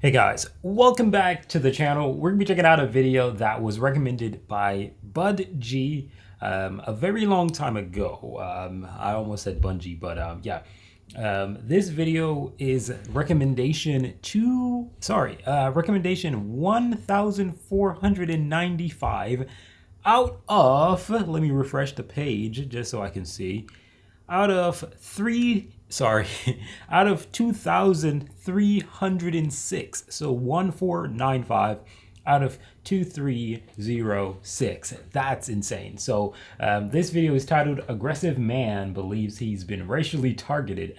Hey guys, welcome back to the channel. We're gonna be checking out a video that was recommended by Bud G a very long time ago. I almost said Bungie, but yeah. This video is recommendation 1495 out of, let me refresh the page just so I can see, out of 2,306. So 1495 out of 2306. That's insane. So this video is titled "Aggressive Man Believes He's Been Racially Targeted."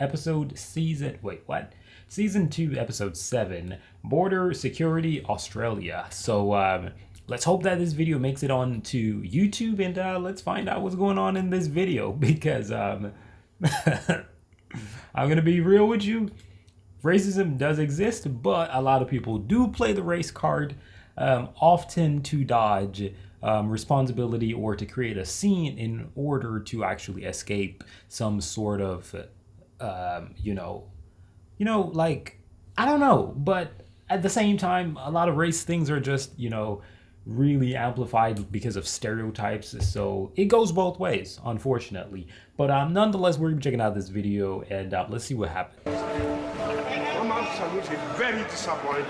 Season 2, episode 7, Border Security Australia. So let's hope that this video makes it on to YouTube, and let's find out what's going on in this video, because I'm gonna be real with you. Racism does exist, but a lot of people do play the race card, often to dodge responsibility or to create a scene in order to actually escape some sort of, like, I don't know. But at the same time, a lot of race things are just, really amplified because of stereotypes, so it goes both ways, unfortunately. But nonetheless, we're gonna be checking out this video, and let's see what happens. I'm absolutely very disappointed.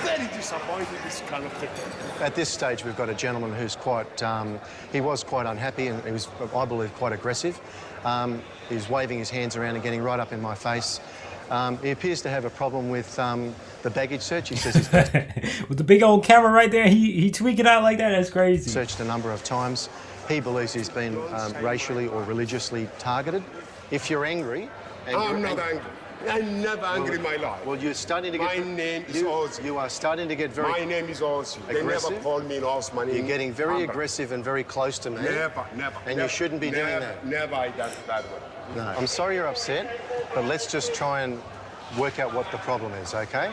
Very disappointed this kind of thing. At this stage, we've got a gentleman who's quite, he was quite unhappy, and he was, I believe, quite aggressive. He was waving his hands around and getting right up in my face. He appears to have a problem with the baggage search. He says he's with the big old camera right there, he tweaking out like that. That's crazy. Searched a number of times. He believes he's been racially or religiously targeted. If you're angry... I'm not angry. I'm never angry in my life. Well, you're starting to get... My name is Ozzy. You are starting to get very... My name is Ozzy. They never call me Osman. You're getting very aggressive and very close to me. Never. And you shouldn't be doing that. Never I done that way. No. I'm sorry you're upset, but let's just try and work out what the problem is, okay?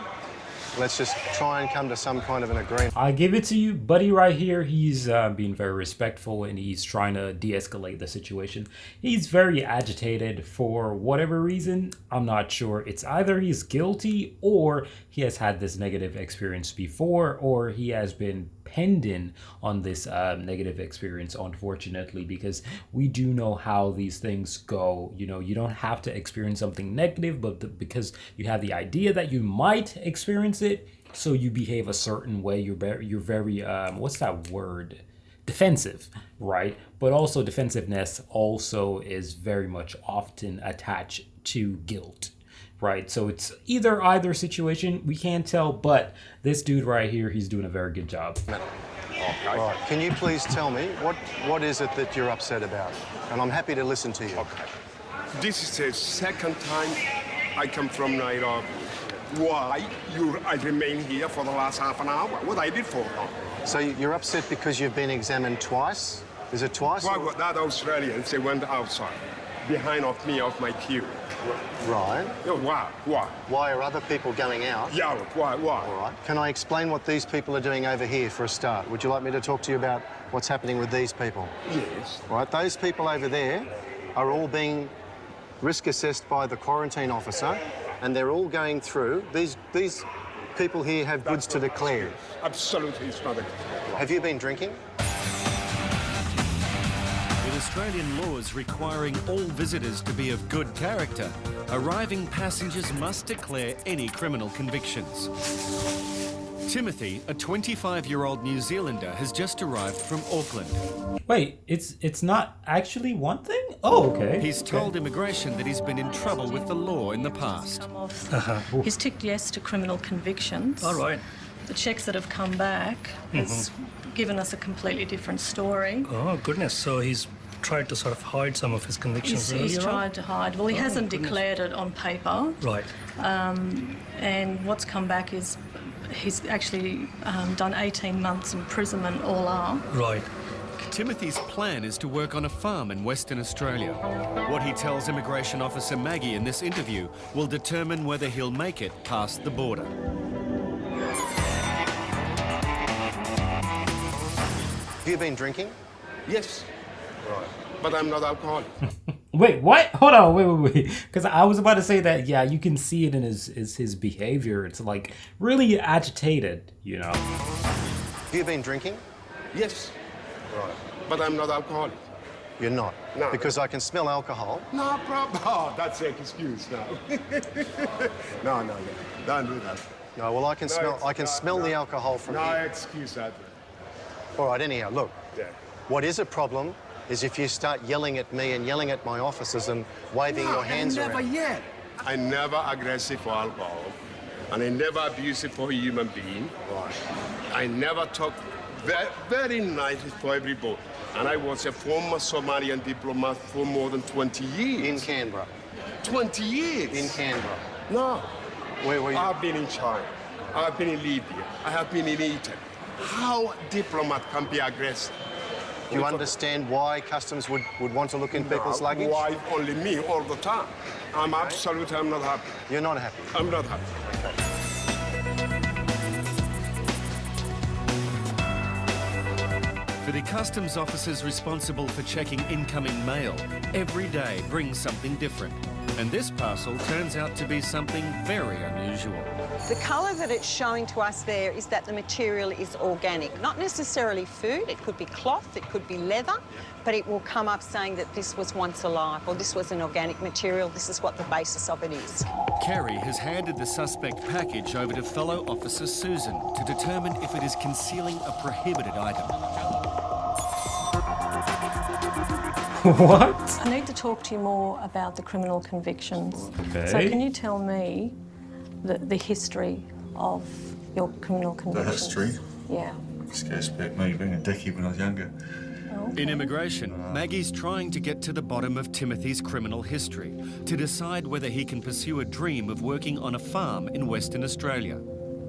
Let's just try and come to some kind of an agreement. I give it to you, buddy, right here. He's being very respectful, and he's trying to de-escalate the situation. He's very agitated for whatever reason. I'm not sure. It's either he's guilty, or he has had this negative experience before, or he has been pending on this negative experience, unfortunately, because we do know how these things go. You don't have to experience something negative, but because you have the idea that you might experience it, so you behave a certain way. You're very what's that word? Defensive, right? But also defensiveness also is very much often attached to guilt, right? So it's either situation. We can't tell, but this dude right here, he's doing a very good job. Okay. Right. Can you please tell me what is it that you're upset about? And I'm happy to listen to you. Okay. This is the second time I come from Nairobi. Why I remain here for the last half an hour? What I did for? So you're upset because you've been examined twice? Is it twice? Why were that Australians? They went outside, behind of me, of my queue. Right. Why? Why are other people going out? Yeah, why? All right. Can I explain what these people are doing over here for a start? Would you like me to talk to you about what's happening with these people? Yes. All right. Those people over there are all being risk assessed by the quarantine officer, and they're all going through. These people here have goods to declare. Absolutely, it's not a... Have you been drinking? With Australian laws requiring all visitors to be of good character, arriving passengers must declare any criminal convictions. Timothy, a 25-year-old New Zealander, has just arrived from Auckland. Wait, it's not actually one thing? Oh, okay. He's told immigration that he's been in trouble with the law in the past. He's ticked yes to criminal convictions. All right. The checks that have come back has given us a completely different story. Oh, goodness. So he's tried to sort of hide some of his convictions He's earlier on? tried to hide. Well, he hasn't declared it on paper. Right. And what's come back is he's actually done 18 months imprisonment all up. Right. Timothy's plan is to work on a farm in Western Australia. What he tells Immigration Officer Maggie in this interview will determine whether he'll make it past the border. Have you been drinking? Yes. Right. but I'm not alcoholic. Wait, what? Hold on, wait. Because I was about to say that, yeah, you can see it in his behavior. It's like really agitated, you know. Have you been drinking? Yes, Right. but I'm not alcoholic. You're not? No. Because I can smell alcohol. No problem. Oh, that's an excuse now. No. Don't do that. No, well, I can smell the alcohol from No here. excuse that. All right, anyhow, look. Yeah. What is a problem is if you start yelling at me and yelling at my officers and waving your hands I never around. yet. I never aggressive for alcohol, and I never abusive for a human being. Right. I never talk very nice for everybody. And I was a former Somalian diplomat for more than 20 years. In Canberra. 20 years? In Canberra. No. Where were you? I've been in China. I've been in Libya. I have been in Italy. How diplomat can be aggressive? Do you understand why customs would want to look in people's luggage? Why only me all the time? I'm not happy. You're not happy. I'm not happy. For the customs officers responsible for checking incoming mail, every day brings something different. And this parcel turns out to be something very unusual. The colour that it's showing to us there is that the material is organic, not necessarily food. It could be cloth, it could be leather, but it will come up saying that this was once alive or this was an organic material. This is what the basis of it is. Kerry has handed the suspect package over to fellow officer Susan to determine if it is concealing a prohibited item. What? I need to talk to you more about the criminal convictions. Okay. So can you tell me the history of your criminal convictions? history? Yeah. Scares back me being a dickie when I was younger. In immigration, Maggie's trying to get to the bottom of Timothy's criminal history to decide whether he can pursue a dream of working on a farm in Western Australia.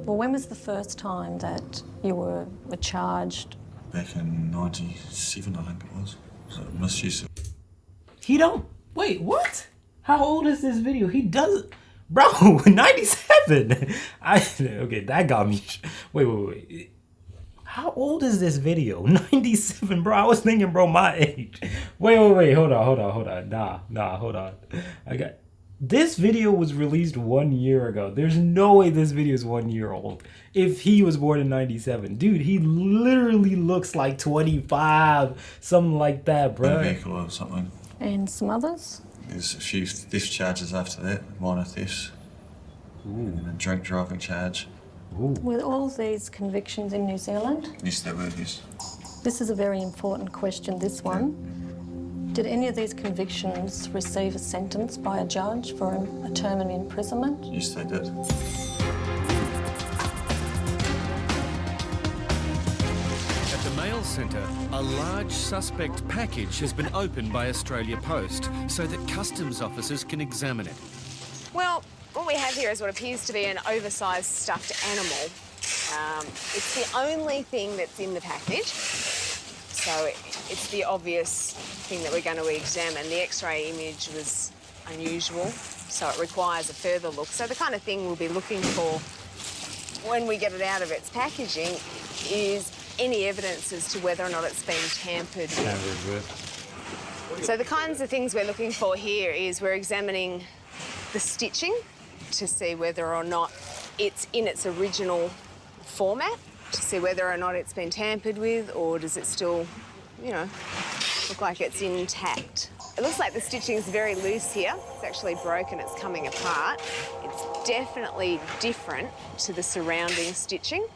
Well, when was the first time that you were charged? Back in 97, I think it was. So misuse of... He don't. Wait, what? How old is this video? He doesn't. Bro, 97. Okay, that got me. Wait. How old is this video? 97, bro. I was thinking, bro, my age. Wait. Hold on. Nah, hold on. This video was released 1 year ago. There's no way this video is 1 year old. If he was born in 97. Dude, he literally looks like 25. Something like that, bro. A vehicle or something. And some others? There's a few theft charges after that, minor thefts. And then a drink driving charge. Were all these convictions in New Zealand? Yes, they were, yes. This is a very important question, this one. Did any of these convictions receive a sentence by a judge for a term of imprisonment? Yes, they did. At the mail centre, a large suspect package has been opened by Australia Post so that customs officers can examine it. Well, what we have here is what appears to be an oversized stuffed animal. It's the only thing that's in the package, so it's the obvious thing that we're going to examine. The X-ray image was unusual, so it requires a further look. So the kind of thing we'll be looking for when we get it out of its packaging is any evidence as to whether or not it's been tampered with. So the kinds of things we're looking for here is we're examining the stitching to see whether or not it's in its original format, to see whether or not it's been tampered with, or does it still, look like it's intact. It looks like the stitching is very loose here. It's actually broken, it's coming apart. It's definitely different to the surrounding stitching.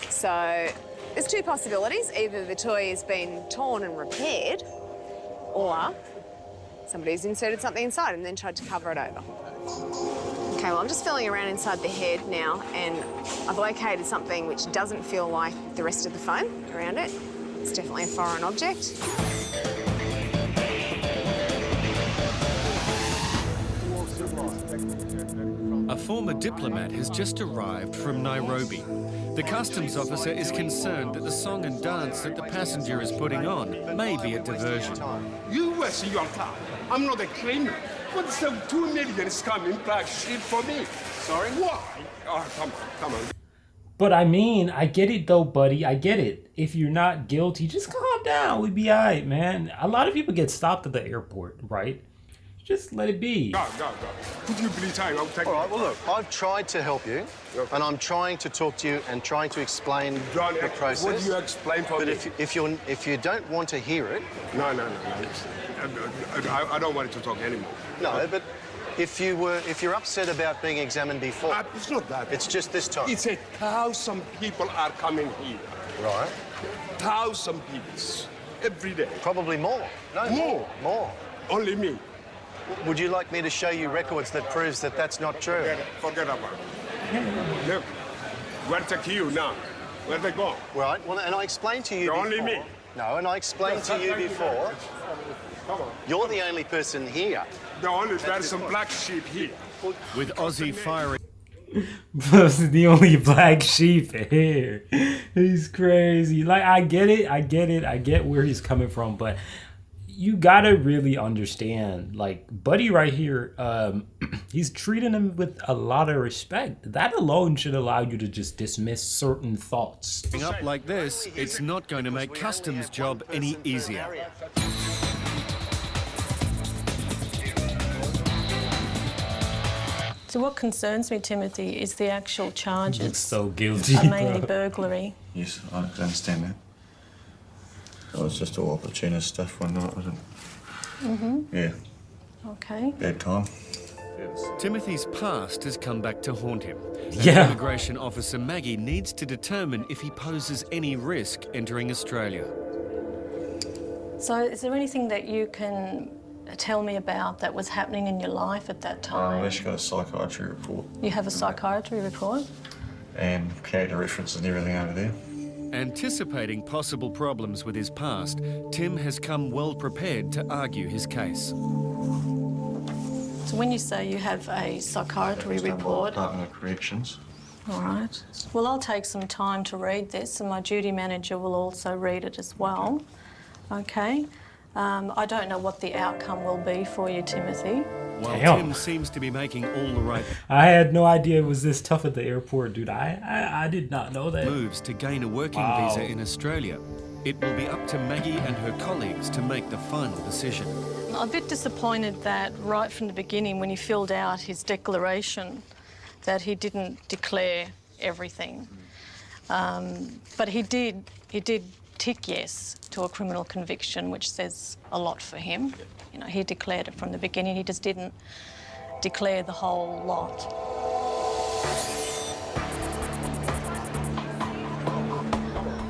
So there's two possibilities. Either the toy has been torn and repaired, or somebody's inserted something inside and then tried to cover it over. Okay, well, I'm just feeling around inside the head now, and I've located something which doesn't feel like the rest of the foam around it. It's definitely a foreign object. A former diplomat has just arrived from Nairobi. The customs officer is concerned that the song and dance that the passenger is putting on may be a diversion. You waste your time. I'm not a criminal. What's the 2 million is coming back shit for me? Sorry? Why? Oh, come on. But I mean, I get it though, buddy. I get it. If you're not guilty, just calm down. We'd be alright, man. A lot of people get stopped at the airport, right? Just let it be. Go. Could you please hang? I'll take All right, well, look, I've tried to help you, and I'm trying to talk to you and trying to explain John, the process. what do you explain for But me? if you don't want to hear it, No. I don't want to talk anymore. no, but if you're upset about being examined before, It's not that. it's just this time. It's 1,000 people are coming here. Right. 1,000 people every day. Probably more. No, more. Only me. Would you like me to show you records that proves that that's not true? Forget about it. Look, where's the queue now? Where they go? Right. Well, and I explained to you You're before. only me. No, and I explained to you before. Come on. You're the only person here. There's some black sheep here. With Ozzy firing The only black sheep here. He's crazy. Like, I get it. I get where he's coming from, but you gotta really understand, like, buddy right here, he's treating him with a lot of respect. That alone should allow you to just dismiss certain thoughts. up like this, it's not going to make customs' job any easier. So what concerns me, Timothy, is the actual Looks charges so guilty, are mainly bro. burglary. Yes, I understand that. It was just all opportunist stuff one night, wasn't it? Yeah, Okay. bad time. Timothy's past has come back to haunt him. And Yeah. Immigration officer Maggie needs to determine if he poses any risk entering Australia. So is there anything that you can tell me about that was happening in your life at that time? I've actually got a psychiatry report You have a psychiatry report? and character references and everything over there. Anticipating possible problems with his past, Tim has come well prepared to argue his case. So when you say you have a psychiatry report, Department of Corrections. all right. Well, I'll take some time to read this, and my duty manager will also read it as well. Okay. I don't know what the outcome will be for you, Timothy. While Damn. Tim seems to be making all the right I had no idea it was this tough at the airport, dude. I did not know that. moves to gain a working Wow. visa in Australia, it will be up to Maggie and her colleagues to make the final decision. I'm a bit disappointed that right from the beginning, when he filled out his declaration, that he didn't declare everything. But he did tick yes to a criminal conviction, which says a lot for him. You know, he declared it from the beginning. He just didn't declare the whole lot.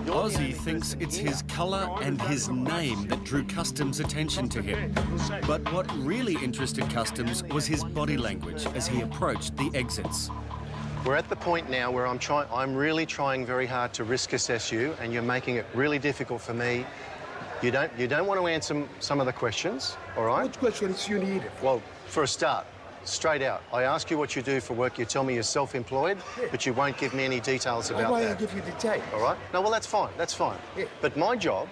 Ozzy thinks it's his colour and his name that drew Customs' attention to him. But what really interested Customs was his body language as he approached the exits. We're at the point now where I'm really trying very hard to risk assess you, and you're making it really difficult for me. You don't want to answer some of the questions, all right? What questions you need? Well, for a start, straight out, I ask you what you do for work. You tell me you're self-employed, but you won't give me any details about Why I that. give you detail? All right? No, well, that's fine. That's fine. Yeah. But my job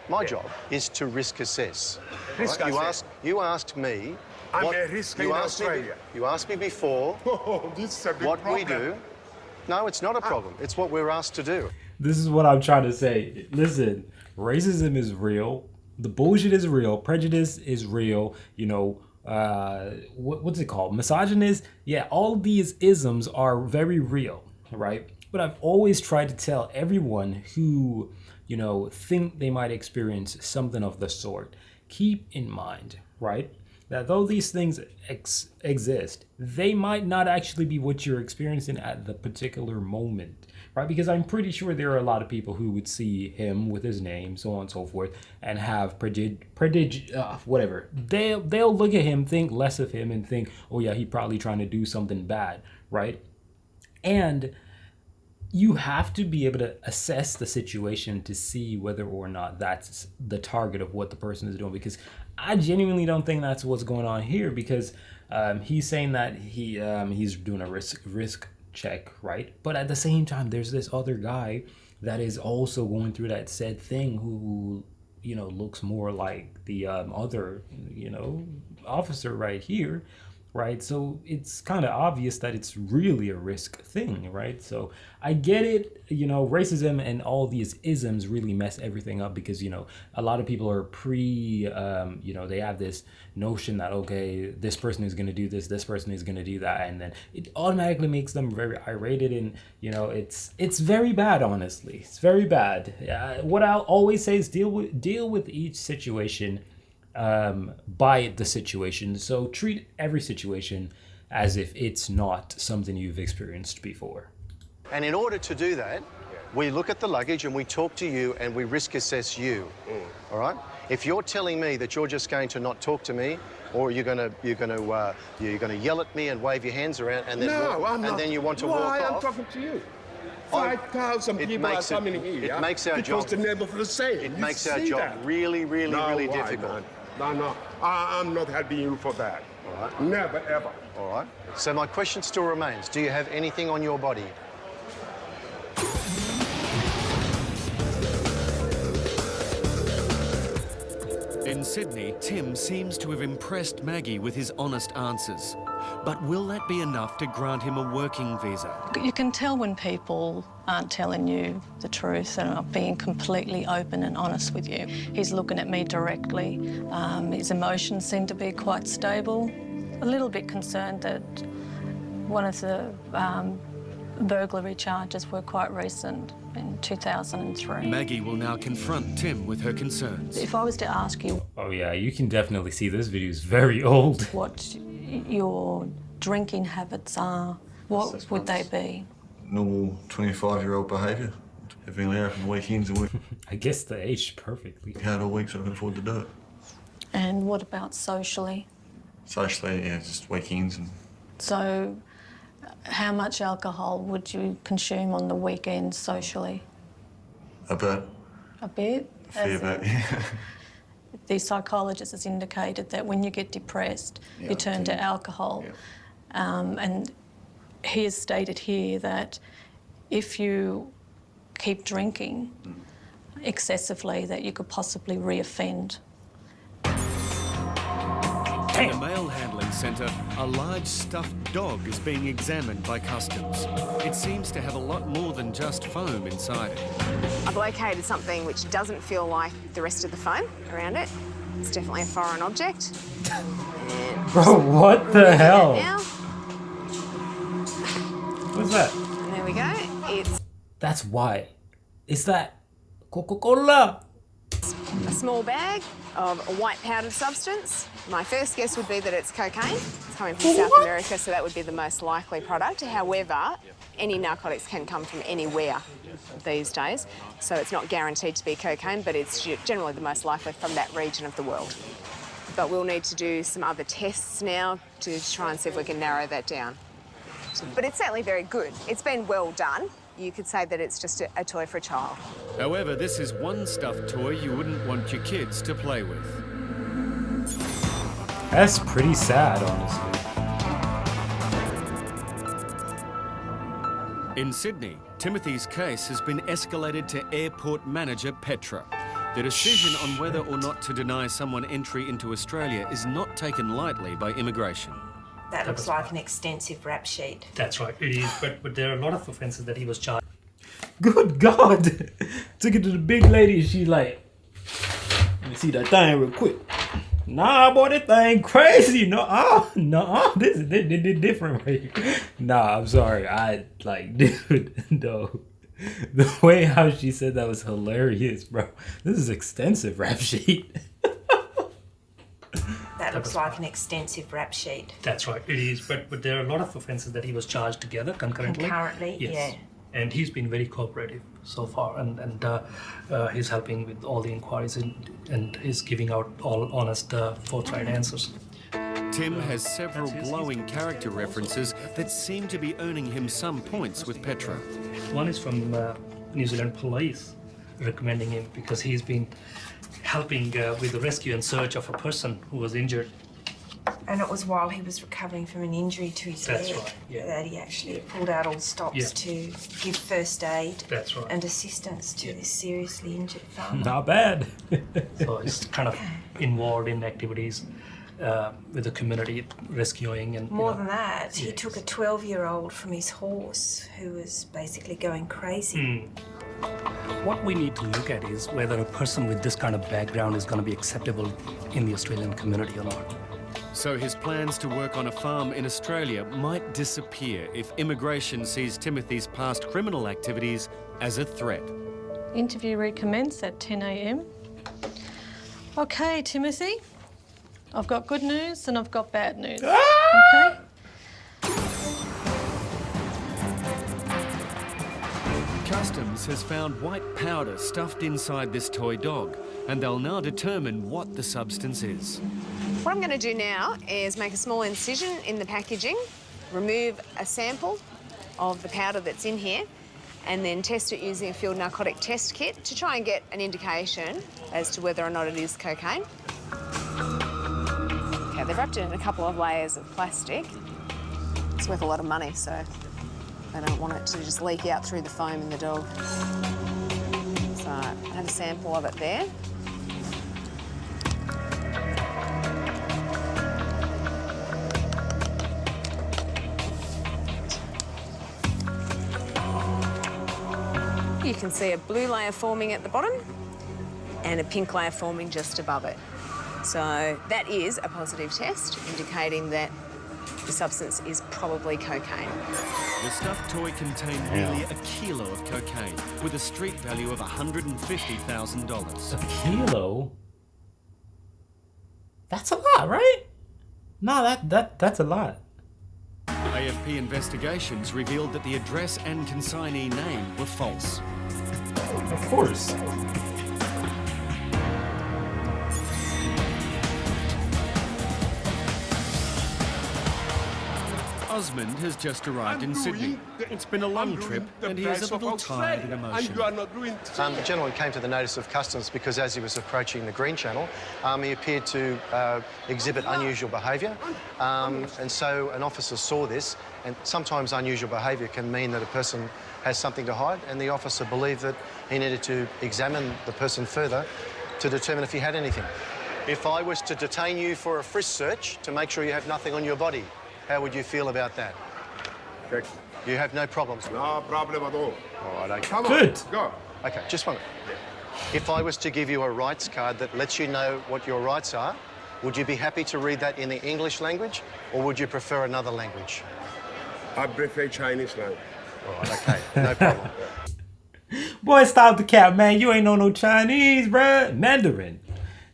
is to risk assess. Risk all assess. You asked me. I'm what- a risk you in asked me- Australia. You asked me before Oh, this is a big what we problem. do. No, it's not a problem. It's what we're asked to do. This is what I'm trying to say. Listen, racism is real. The bullshit is real. Prejudice is real. You know, what's it called? Misogynist? Yeah, all these isms are very real, right? But I've always tried to tell everyone who, you know, think they might experience something of the sort, keep in mind, right, that though these things exist, they might not actually be what you're experiencing at the particular moment, right? Because I'm pretty sure there are a lot of people who would see him with his name, so on and so forth, and have whatever. They'll look at him, think less of him, and think, oh yeah, he's probably trying to do something bad, right? And you have to be able to assess the situation to see whether or not that's the target of what the person is doing, because I genuinely don't think that's what's going on here, because he's saying that he's doing a risk check, right? But at the same time, there's this other guy that is also going through that said thing who, you know, looks more like the other, you know, officer right here. right? So it's kind of obvious that it's really a risk thing, right? So I get it, racism and all these isms really mess everything up because, a lot of people are they have this notion that, okay, this person is going to do this person is going to do that. And then it automatically makes them very irate. And, it's very bad, honestly. It's very bad. What I'll always say is deal with each situation by the situation. So treat every situation as if it's not something you've experienced before. And in order to do that, we look at the luggage and we talk to you and we risk assess you. All right? If you're telling me that you're just going to not talk to me, or you're going to yell at me and wave your hands around, and then then you want to walk off. I'm talking to you. 5,000 people are coming here. It makes our job. Because the name of the same. It makes our job really, really difficult. No. I'm not helping you for that. All right. Never, ever. All right. So my question still remains. Do you have anything on your body? In Sydney, Tim seems to have impressed Maggie with his honest answers. But will that be enough to grant him a working visa? You can tell when people aren't telling you the truth and are being completely open and honest with you. He's looking at me directly. His emotions seem to be quite stable. A little bit concerned that one of the burglary charges were quite recent, in 2003. Maggie will now confront Tim with her concerns. If I was to ask you... Oh yeah, you can definitely see this video is very old. ...what your drinking habits are, what would they be? Normal 25-year-old behaviour. Everything there from weekends and week. I guess the age perfectly. Hard all week so I can afford to do it. And what about socially? Socially, yeah, just weekends and... So, how much alcohol would you consume on the weekend socially? A bit. A bit? A fair bit, yeah. The psychologist has indicated that when you get depressed, you turn to alcohol. Yeah. And he has stated here that if you keep drinking excessively, that you could possibly reoffend. In a mail handling centre, a large stuffed dog is being examined by customs. It seems to have a lot more than just foam inside it. I've located something which doesn't feel like the rest of the foam around it. It's definitely a foreign object. Bro, what the hell? Now. What's that? And there we go. It's That's why. Is that Coca-Cola? a small bag of a white powdered substance. My first guess would be that it's cocaine. It's coming from South America, so that would be the most likely product. However, any narcotics can come from anywhere these days, so it's not guaranteed to be cocaine, but it's generally the most likely from that region of the world. But we'll need to do some other tests now to try and see if we can narrow that down. But it's certainly very good. It's been well done. You could say that it's just a toy for a child. However, this is one stuffed toy you wouldn't want your kids to play with. That's pretty sad, honestly. In Sydney, Timothy's case has been escalated to airport manager Petra. The decision on whether or not to deny someone entry into Australia is not taken lightly by immigration. That looks like an extensive rap sheet. That's right, it is. But there are a lot of offences that he was charged. Good God! Took it to the big lady. She like, let me see that thing real quick. Nah, boy, this thing crazy. No, this is different right here. Nah, I'm sorry. Dude, no. The way how she said that was hilarious, bro. This is extensive rap sheet. That looks like an extensive rap sheet. That's right, it is. But there are a lot of offences that he was charged together concurrently. Concurrently, yes. yeah. And he's been very cooperative so far, and he's helping with all the inquiries and is giving out all honest, forthright answers. Tim has several glowing character references that seem to be earning him some points with Petra. One is from New Zealand Police recommending him because he's been helping with the rescue and search of a person who was injured. And it was while he was recovering from an injury to his leg right, yeah. that he actually pulled out all stops to give first aid and assistance to this seriously injured farmer. Not bad. So he's kind of involved in activities with the community rescuing and More than that, he yes. took a 12-year-old from his horse who was basically going crazy. What we need to look at is whether a person with this kind of background is going to be acceptable in the Australian community or not. So his plans to work on a farm in Australia might disappear if immigration sees Timothy's past criminal activities as a threat. Interview recommenced at 10 a.m. Okay, Timothy, I've got good news and I've got bad news. Okay? Customs has found white powder stuffed inside this toy dog, and they'll now determine what the substance is. What I'm going to do now is make a small incision in the packaging, remove a sample of the powder that's in here, and then test it using a field narcotic test kit to try and get an indication as to whether or not it is cocaine. Okay, they've wrapped it in a couple of layers of plastic. It's worth a lot of money, so they don't want it to just leak out through the foam in the dog. So I have a sample of it there. You can see a blue layer forming at the bottom and a pink layer forming just above it. So that is a positive test, indicating that the substance is probably cocaine. The stuffed toy contained nearly a kilo of cocaine, with a street value of $150,000. A kilo? That's a lot, right? No, that's a lot. AFP investigations revealed that the address and consignee name were false. Of course. Osmond has just arrived in Sydney. It's been a long trip and he is a little tired and emotional. The gentleman came to the notice of customs because as he was approaching the Green Channel, he appeared to exhibit unusual behaviour. And so an officer saw this, and sometimes unusual behaviour can mean that a person has something to hide, and the officer believed that he needed to examine the person further to determine if he had anything. If I was to detain you for a frisk search to make sure you have nothing on your body, how would you feel about that? Check. You have no problems? No problem at all. All right, okay. Come on, Good. go. Okay, just one minute. If I was to give you a rights card that lets you know what your rights are, would you be happy to read that in the English language, or would you prefer another language? I prefer Chinese language. All right, okay, no problem. Boy, stop the cap, man. You ain't know no Chinese, bruh. Mandarin.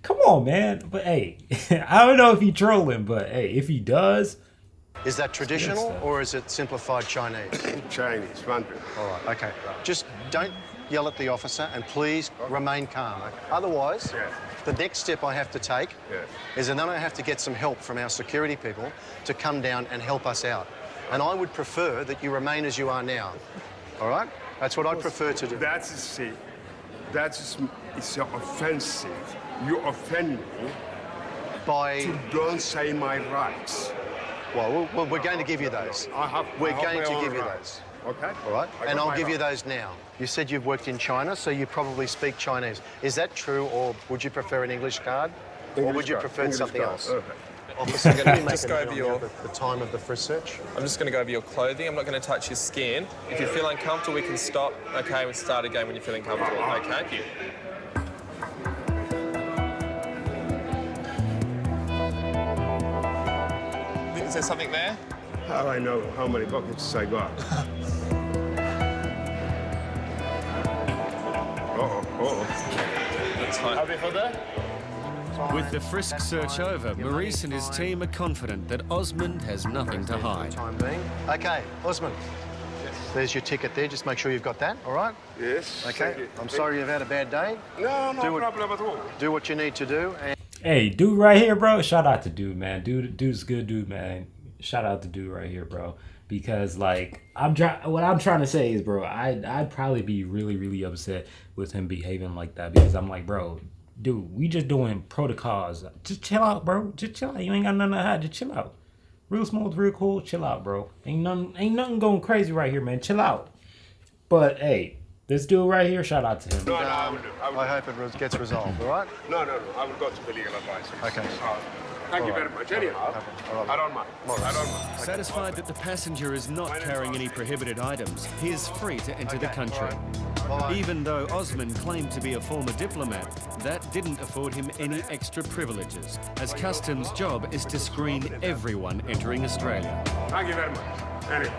Come on, man. But hey, I don't know if he trolling, but hey, if he does. Is that traditional or is it simplified Chinese? Chinese, Mandarin. All right, okay. Just don't yell at the officer and please remain calm. Otherwise, the next step I have to take is and then I have to get some help from our security people to come down and help us out. And I would prefer that you remain as you are now. All right? That's what I'd prefer to do. That's it's offensive. You offend me by to don't say my rights. Well, we're going to give you those. We're going to give you those. Okay. All right? And I'll give you those now. You said you've worked in China, so you probably speak Chinese. Is that true, or would you prefer an English card? Or would you prefer something else? Officer, can you just go over your the time of the frisk search? I'm just going to go over your clothing. I'm not going to touch your skin. If you feel uncomfortable, we can stop. Okay, we'll start again when you're feeling comfortable. Okay. Is there something there? How I know how many buckets I got? That's fine. Happy for that? With the frisk search over, Maurice and his team are confident that Osmond has nothing to hide. Time being. Okay, Osmond. There's your ticket there. Just make sure you've got that, all right? Yes. Okay. I'm sorry you've had a bad day. No problem at all. Do what you need to do. And Hey, dude right here, bro. Shout out to dude, man. Dude's a good dude, man. Shout out to dude right here, bro. Because like what I'm trying to say is, bro, I'd probably be really, really upset with him behaving like that because I'm like, bro, dude, we just doing protocols. Just chill out, bro. Just chill out. You ain't got nothing to hide. Just chill out. Real smooth, real cool. Chill out, bro. Ain't nothing going crazy right here, man. Chill out. But hey, This dude right here, shout out to him. No, I will do. I hope it gets resolved, all right? No. I will go to the legal advisor. Okay. Thank you very much. Anyhow, I don't mind. I don't mind. Satisfied that the passenger is not carrying any prohibited items, he is free to enter the country. Even though Osman claimed to be a former diplomat, that didn't afford him any extra privileges, as Customs' job is to screen everyone entering Australia. Thank you very much. Anyway,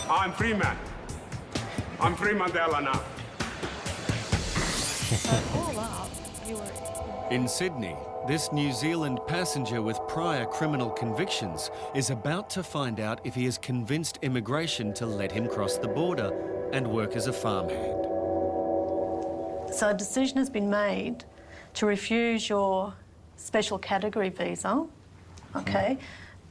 I'm free man. I'm free Mandela now. All up, you were... In Sydney, this New Zealand passenger with prior criminal convictions is about to find out if he has convinced immigration to let him cross the border and work as a farmhand. So a decision has been made to refuse your special category visa, okay?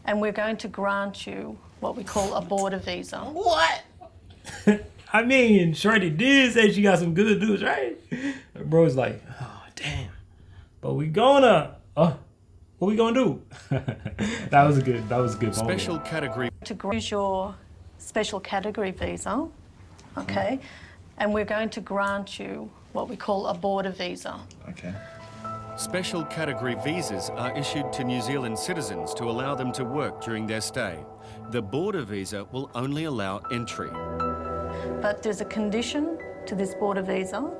And we're going to grant you what we call a border visa. What? I mean, Shorty did say she got some good news, right? Bro's like, oh, damn. But we gonna, what we gonna do? That was a good Special category. To use your special category visa, okay? And we're going to grant you what we call a border visa. Okay. Special category visas are issued to New Zealand citizens to allow them to work during their stay. The border visa will only allow entry. But there's a condition to this border visa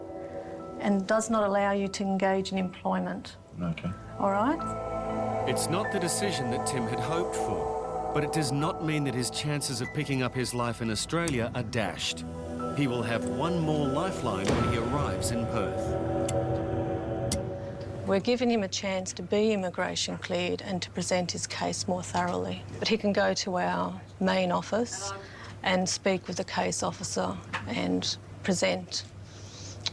and does not allow you to engage in employment. Okay. All right? It's not the decision that Tim had hoped for, but it does not mean that his chances of picking up his life in Australia are dashed. He will have one more lifeline when he arrives in Perth. We're giving him a chance to be immigration cleared and to present his case more thoroughly. But he can go to our main office and speak with the case officer and present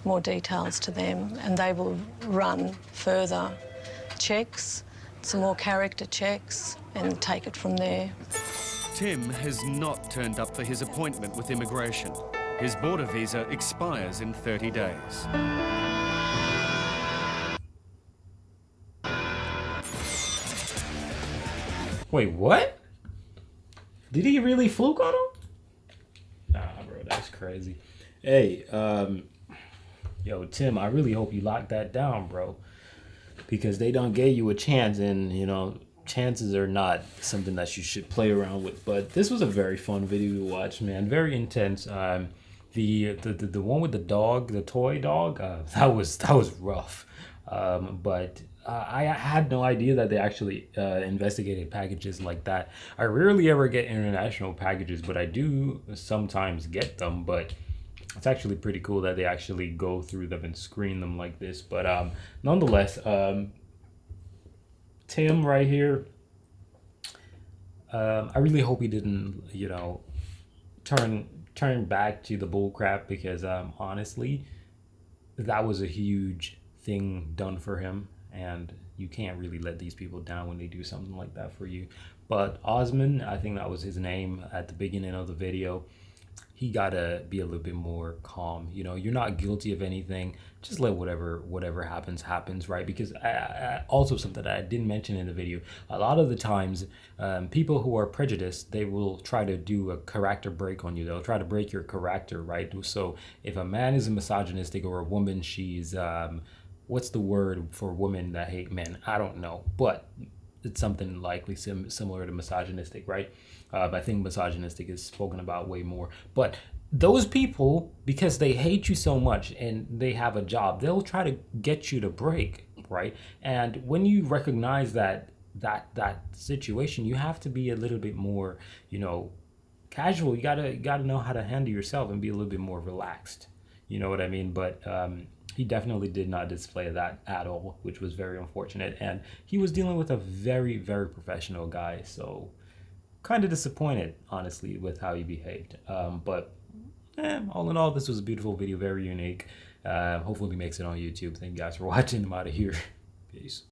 more details to them, and they will run further checks, some more character checks, and take it from there. Tim has not turned up for his appointment with immigration. His border visa expires in 30 days. Wait, what? Did he really fluke on him? Nah, bro, that's crazy. Hey, yo, Tim, I really hope you lock that down, bro. Because they done gave you a chance, and, you know, chances are not something that you should play around with. But this was a very fun video to watch, man. Very intense. The one with the dog, the toy dog, that was rough. But I had no idea that they actually investigated packages like that. I rarely ever get international packages, but I do sometimes get them. But it's actually pretty cool that they actually go through them and screen them like this. But nonetheless, Tim right here, I really hope he didn't, you know, turn back to the bull crap, because honestly, that was a huge thing done for him, and you can't really let these people down when they do something like that for you. But Osman, I think that was his name at the beginning of the video, he gotta be a little bit more calm. You know, you're not guilty of anything. Just let whatever happens, right? Because also something that I didn't mention in the video, a lot of the times, people who are prejudiced, they will try to do a character break on you. They'll try to break your character, right? So if a man is a misogynistic, or a woman, she's, what's the word for women that hate men? I don't know, but it's something likely similar to misogynistic, right? I think misogynistic is spoken about way more. But those people, because they hate you so much and they have a job, they'll try to get you to break, right? And when you recognize that situation, you have to be a little bit more, you know, casual. You gotta know how to handle yourself and be a little bit more relaxed. You know what I mean? But he definitely did not display that at all, which was very unfortunate. And he was dealing with a very, very professional guy. So kind of disappointed, honestly, with how he behaved. But all in all, this was a beautiful video, very unique. Hopefully he makes it on YouTube. Thank you guys for watching. I'm out of here. Peace.